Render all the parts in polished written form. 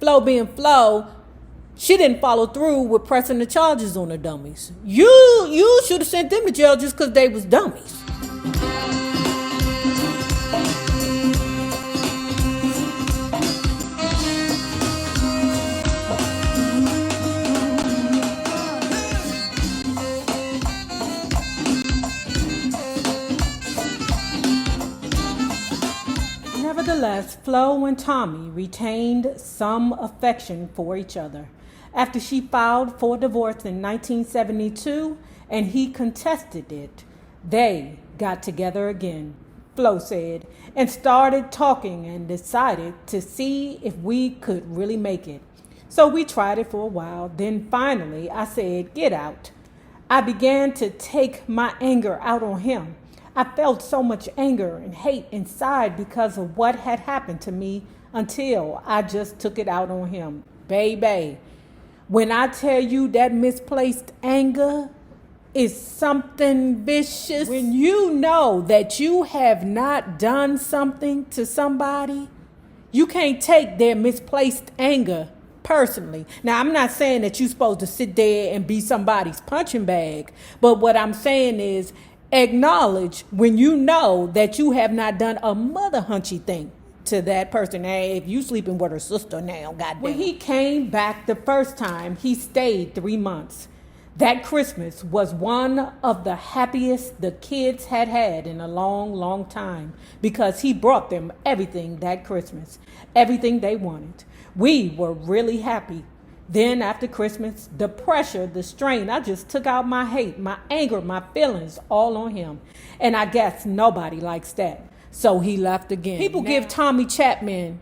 Flo being Flo, she didn't follow through with pressing the charges on the dummies. You should have sent them to jail just because they was dummies. Nevertheless, Flo and Tommy retained some affection for each other. After she filed for divorce in 1972 and he contested it, they got together again, Flo said, and started talking and decided to see if we could really make it. So we tried it for a while. Then finally I said, get out. I began to take my anger out on him. I felt so much anger and hate inside because of what had happened to me until I just took it out on him. Baby, when I tell you that misplaced anger is something vicious, when you know that you have not done something to somebody, you can't take their misplaced anger personally. Now, I'm not saying that you're supposed to sit there and be somebody's punching bag, but what I'm saying is acknowledge when you know that you have not done a mother hunchy thing to that person. Hey, if you sleeping with her sister now, goddamn. When he came back the first time, he stayed 3 months. That Christmas was one of the happiest the kids had in a long, long time because he brought them everything that Christmas, everything they wanted. We were really happy. Then after Christmas, the pressure, the strain, I just took out my hate, my anger, my feelings all on him. And I guess nobody likes that. So he left again. People give Tommy Chapman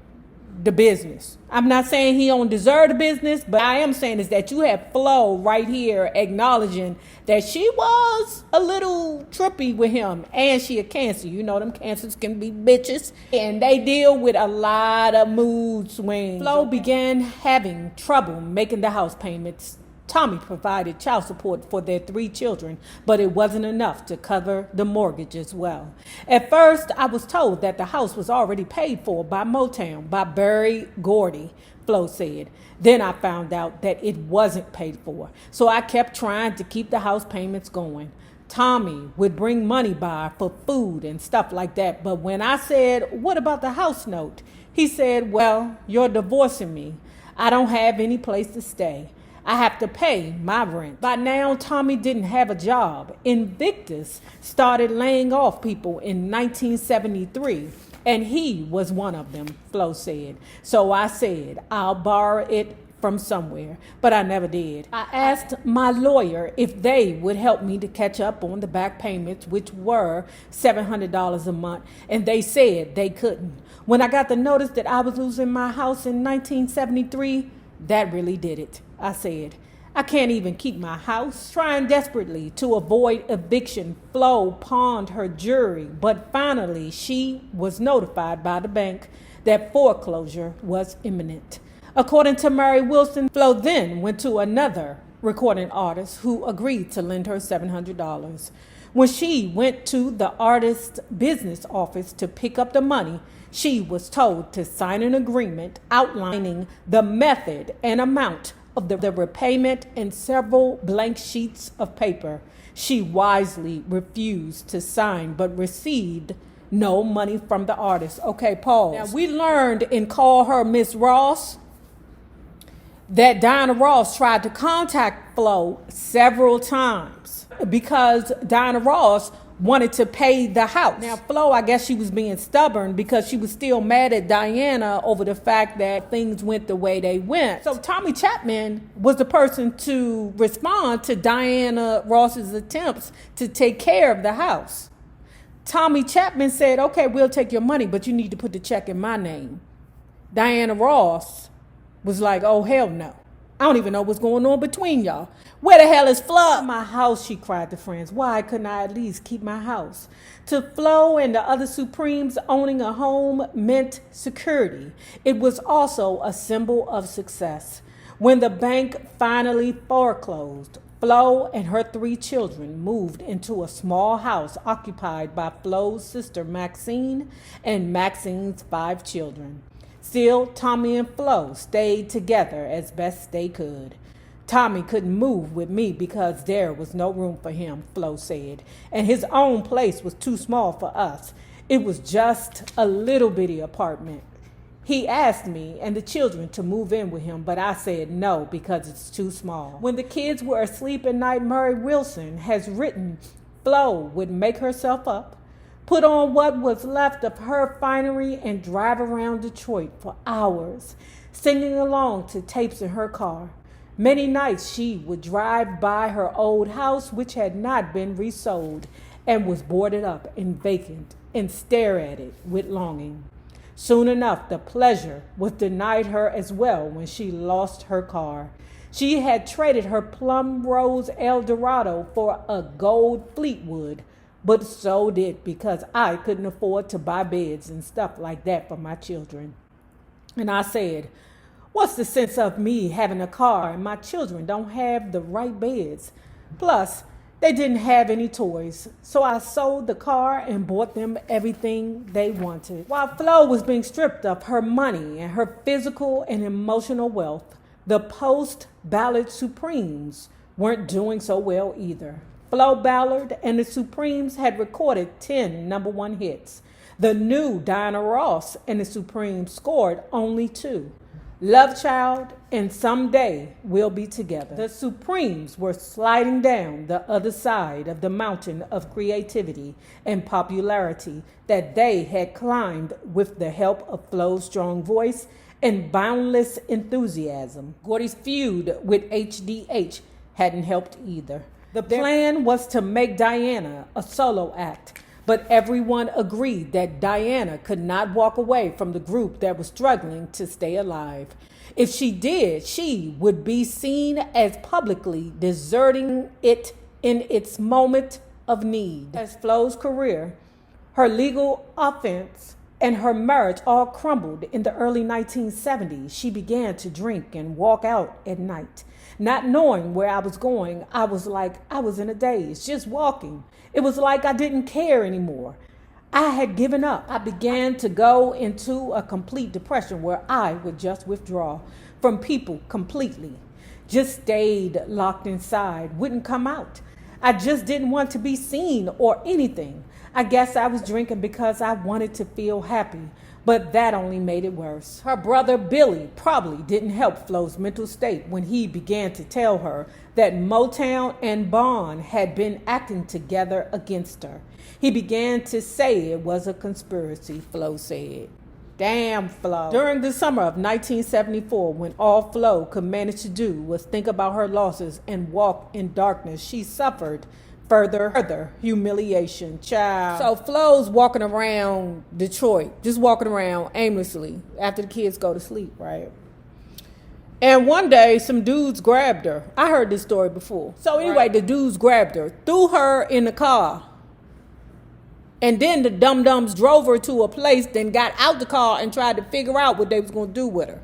the business. I'm not saying he don't deserve the business, but I am saying is that you have Flo right here acknowledging that she was a little trippy with him, and she a Cancer. You know them Cancers can be bitches, and they deal with a lot of mood swings. Flo began having trouble making the house payments. Tommy provided child support for their 3 children, but it wasn't enough to cover the mortgage as well. At first, I was told that the house was already paid for by Motown, by Barry Gordy, Flo said. Then I found out that it wasn't paid for, so I kept trying to keep the house payments going. Tommy would bring money by for food and stuff like that, but when I said, what about the house note? He said, well, you're divorcing me. I don't have any place to stay. I have to pay my rent. By now, Tommy didn't have a job. Invictus started laying off people in 1973, and he was one of them, Flo said. So I said, I'll borrow it from somewhere, but I never did. I asked my lawyer if they would help me to catch up on the back payments, which were $700 a month, and they said they couldn't. When I got the notice that I was losing my house in 1973, that really did it. I said, I can't even keep my house. Trying desperately to avoid eviction, Flo pawned her jewelry, but finally she was notified by the bank that foreclosure was imminent. According to Mary Wilson, Flo then went to another recording artist who agreed to lend her $700. When she went to the artist's business office to pick up the money, she was told to sign an agreement outlining the method and amount of the repayment and several blank sheets of paper. She wisely refused to sign but received no money from the artist. Okay, pause. Now, we learned in Call Her Miss Ross that Diana Ross tried to contact Flo several times because Diana Ross wanted to pay the house. Now, Flo, I guess she was being stubborn because she was still mad at Diana over the fact that things went the way they went. So Tommy Chapman was the person to respond to Diana Ross's attempts to take care of the house. Tommy Chapman said, okay, we'll take your money, but you need to put the check in my name. Diana Ross was like, oh, hell no. I don't even know what's going on between y'all. Where the hell is Flo? My house, she cried to friends. Why couldn't I at least keep my house? To Flo and the other Supremes, owning a home meant security. It was also a symbol of success. When the bank finally foreclosed, Flo and her 3 children moved into a small house occupied by Flo's sister Maxine and Maxine's 5 children. Still, Tommy and Flo stayed together as best they could. Tommy couldn't move with me because there was no room for him, Flo said, and his own place was too small for us. It was just a little bitty apartment. He asked me and the children to move in with him, but I said no because it's too small. When the kids were asleep at night, Murray Wilson has written Flo would make herself up, put on what was left of her finery, and drive around Detroit for hours, singing along to tapes in her car. Many nights she would drive by her old house, which had not been resold and was boarded up and vacant, and stare at it with longing. Soon enough, the pleasure was denied her as well when she lost her car. She had traded her plum rose Eldorado for a gold Fleetwood, but sold it because I couldn't afford to buy beds and stuff like that for my children. And I said, what's the sense of me having a car and my children don't have the right beds? Plus, they didn't have any toys, so I sold the car and bought them everything they wanted. While Flo was being stripped of her money and her physical and emotional wealth, the post-Ballard Supremes weren't doing so well either. Flo Ballard and the Supremes had recorded 10 number-one hits. The new Diana Ross and the Supremes scored only 2. Love Child and Someday We'll Be Together. The Supremes were sliding down the other side of the mountain of creativity and popularity that they had climbed with the help of Flo's strong voice and boundless enthusiasm. Gordy's feud with HDH hadn't helped either. The plan was to make Diana a solo act, but everyone agreed that Diana could not walk away from the group that was struggling to stay alive. If she did, she would be seen as publicly deserting it in its moment of need. As Flo's career, her legal offense, and her marriage all crumbled in the early 1970s, she began to drink and walk out at night. Not knowing where I was going, I was like I was in a daze, just walking. It was like I didn't care anymore. I had given up. I began to go into a complete depression where I would just withdraw from people completely. Just stayed locked inside, wouldn't come out. I just didn't want to be seen or anything. I guess I was drinking because I wanted to feel happy, but that only made it worse. Her brother Billy probably didn't help Flo's mental state when he began to tell her that Motown and Bond had been acting together against her. He began to say it was a conspiracy, Flo said. Damn, Flo. During the summer of 1974, when all Flo could manage to do was think about her losses and walk in darkness, she suffered further humiliation, child. So Flo's walking around Detroit, just walking around aimlessly after the kids go to sleep, right? And one day, some dudes grabbed her. I heard this story before. So anyway, The dudes grabbed her, threw her in the car. And then the dum-dums drove her to a place, then got out the car and tried to figure out what they was going to do with her.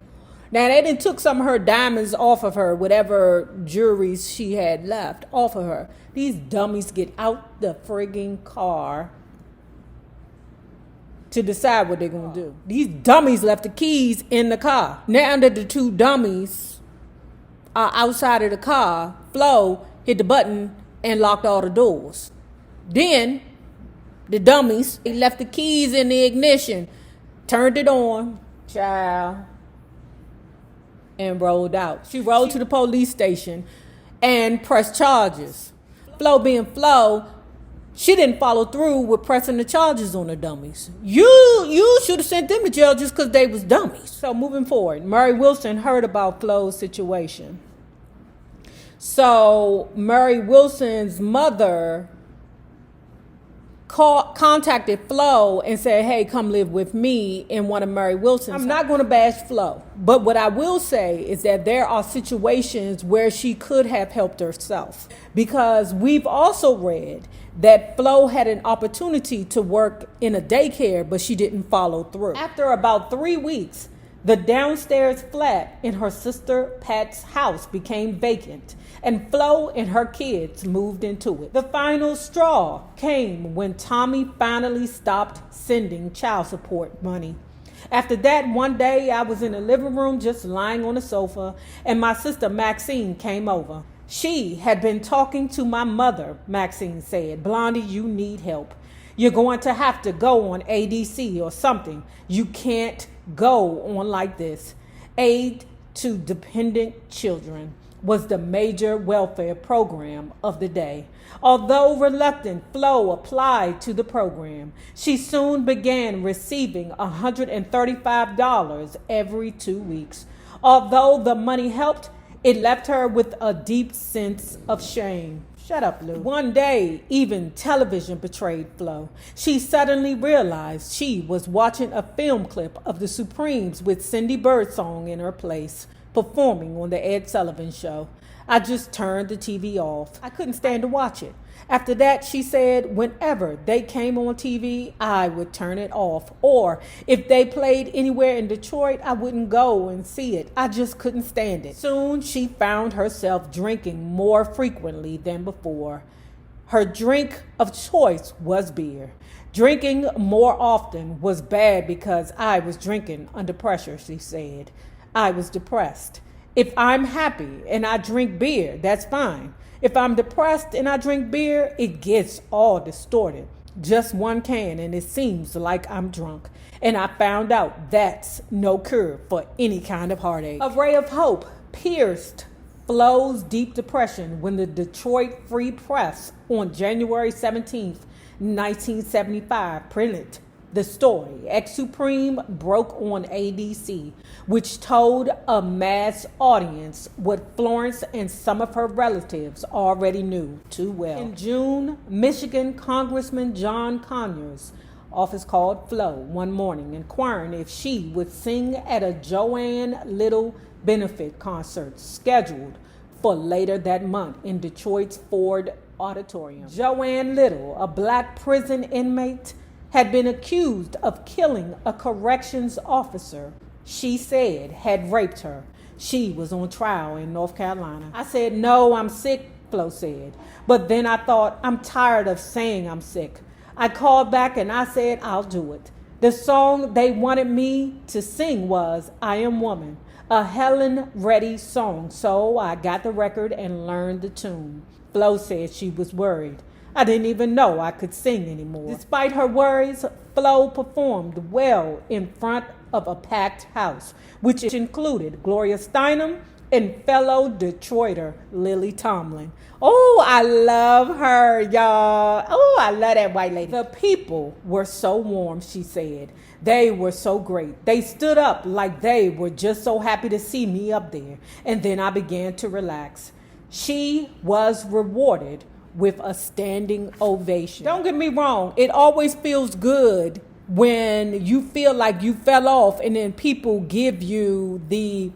Now, they then took some of her diamonds off of her, whatever jewelry she had left off of her. These dummies get out the frigging car to decide what they're going to do. These dummies left the keys in the car. Now that the two dummies are outside of the car, Flo hit the button and locked all the doors. Then the dummies, they left the keys in the ignition, turned it on, child, and rolled out. She rolled to the police station and pressed charges. Flo being Flo, she didn't follow through with pressing the charges on the dummies. You should have sent them to jail just because they was dummies. So moving forward, Murray Wilson heard about Flo's situation. So Murray Wilson's mother contacted Flo and said, hey, come live with me in one of Murray Wilson's. I'm not going to bash Flo, but what I will say is that there are situations where she could have helped herself, because we've also read that Flo had an opportunity to work in a daycare, but she didn't follow through. After about 3 weeks, the downstairs flat in her sister Pat's house became vacant, and Flo and her kids moved into it. The final straw came when Tommy finally stopped sending child support money. After that, one day I was in the living room just lying on the sofa, and my sister Maxine came over. She had been talking to my mother, Maxine said. Blondie, you need help. You're going to have to go on ADC or something. You can't go on like this. Aid to Dependent Children was the major welfare program of the day. Although reluctant, Flo applied to the program. She soon began receiving $135 every 2 weeks. Although the money helped, it left her with a deep sense of shame. Shut up, Lou. One day, even television betrayed Flo. She suddenly realized she was watching a film clip of the Supremes with Cindy Birdsong in her place, performing on the Ed Sullivan Show. I just turned the TV off. I couldn't stand to watch it. After that, she said, whenever they came on TV, I would turn it off. Or if they played anywhere in Detroit, I wouldn't go and see it. I just couldn't stand it. Soon, she found herself drinking more frequently than before. Her drink of choice was beer. Drinking more often was bad because I was drinking under pressure, she said. I was depressed. If I'm happy and I drink beer, that's fine. If I'm depressed and I drink beer, it gets all distorted. Just one can and it seems like I'm drunk. And I found out that's no cure for any kind of heartache. A ray of hope pierced Flo's deep depression when the Detroit Free Press on January 17th, 1975 printed the story, Ex-Supreme broke on ADC, which told a mass audience what Florence and some of her relatives already knew too well. In June, Michigan Congressman John Conyers' office called Flo one morning, inquiring if she would sing at a Joanne Little benefit concert scheduled for later that month in Detroit's Ford Auditorium. Joanne Little, a black prison inmate, had been accused of killing a corrections officer she said had raped her. She was on trial in North Carolina. I said, no, I'm sick, Flo said. But then I thought, I'm tired of saying I'm sick. I called back and I said, I'll do it. The song they wanted me to sing was I Am Woman, a Helen Reddy song. So I got the record and learned the tune. Flo said she was worried. I didn't even know I could sing anymore. Despite her worries, Flo performed well in front of a packed house, which included Gloria Steinem and fellow Detroiter Lily Tomlin. Oh, I love her, y'all. Oh, I love that white lady. The people were so warm, she said. They were so great. They stood up like they were just so happy to see me up there. And then I began to relax. She was rewarded with a standing ovation. Don't get me wrong, it always feels good when you feel like you fell off and then people give you the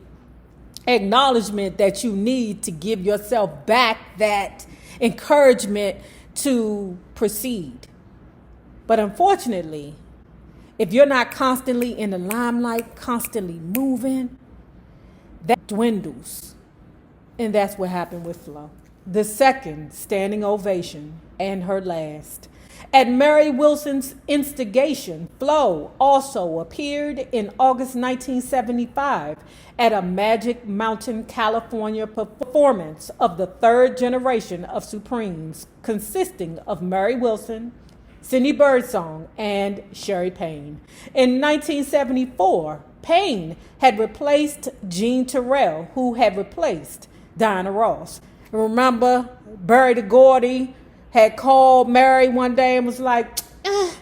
acknowledgement that you need to give yourself back that encouragement to proceed. But unfortunately, if you're not constantly in the limelight, constantly moving, that dwindles. And that's what happened with Flo. The second standing ovation and her last. At Mary Wilson's instigation, Flo also appeared in August 1975 at a Magic Mountain, California performance of the third generation of Supremes, consisting of Mary Wilson, Cindy Birdsong, and Sherry Payne. In 1974, Payne had replaced Jean Terrell, who had replaced Diana Ross. Remember, Barry DeGordy had called Mary one day and was like, I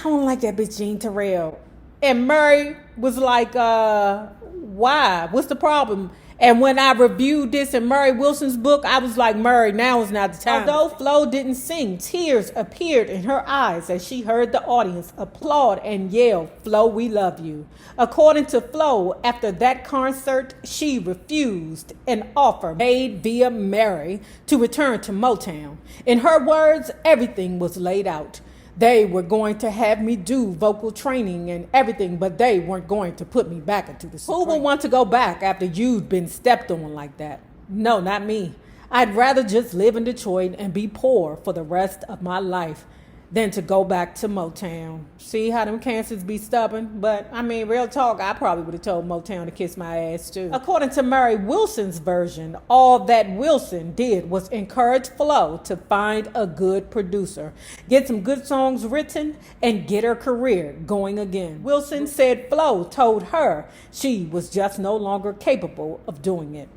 don't like that bitch Jean Terrell. And Mary was like, why? What's the problem? And when I reviewed this in Mary Wilson's book, I was like, Mary, now is not the time. Although Flo didn't sing, tears appeared in her eyes as she heard the audience applaud and yell, Flo, we love you. According to Flo, after that concert, she refused an offer made via Mary to return to Motown. In her words, everything was laid out. They were going to have me do vocal training and everything, but they weren't going to put me back into the Supreme. Who would want to go back after you'd been stepped on like that? No, not me. I'd rather just live in Detroit and be poor for the rest of my life than to go back to Motown. See how them cancers be stubborn? But, I mean, real talk, I probably would have told Motown to kiss my ass, too. According to Mary Wilson's version, all that Wilson did was encourage Flo to find a good producer, get some good songs written, and get her career going again. Wilson said Flo told her she was just no longer capable of doing it.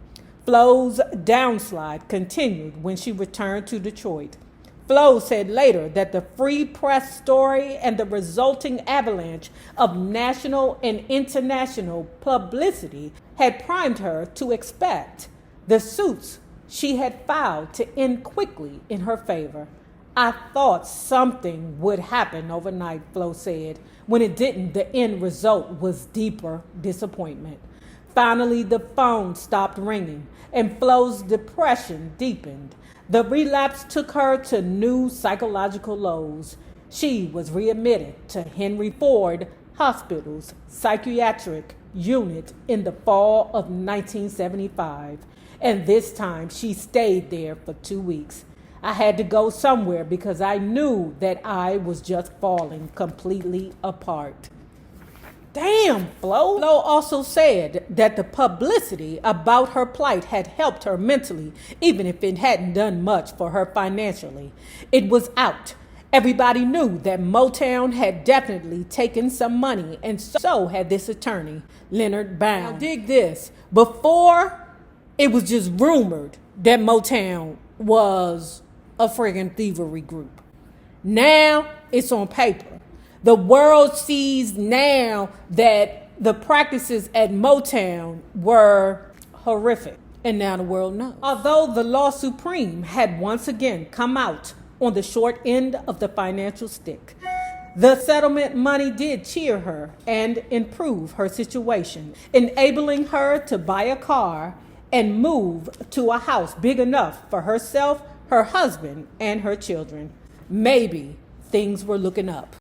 Flo's downslide continued when she returned to Detroit. Flo said later that the free press story and the resulting avalanche of national and international publicity had primed her to expect the suits she had filed to end quickly in her favor. I thought something would happen overnight, Flo said. When it didn't, the end result was deeper disappointment. Finally, the phone stopped ringing, and Flo's depression deepened. The relapse took her to new psychological lows. She was readmitted to Henry Ford Hospital's psychiatric unit in the fall of 1975, and this time she stayed there for 2 weeks. I had to go somewhere because I knew that I was just falling completely apart. Damn, Flo. Flo also said that the publicity about her plight had helped her mentally, even if it hadn't done much for her financially. It was out. Everybody knew that Motown had definitely taken some money, and so had this attorney, Leonard Bound. Now dig this. Before, it was just rumored that Motown was a friggin' thievery group. Now, it's on paper. The world sees now that the practices at Motown were horrific, and now the world knows. Although the law supreme had once again come out on the short end of the financial stick, the settlement money did cheer her and improve her situation, enabling her to buy a car and move to a house big enough for herself, her husband, and her children. Maybe things were looking up.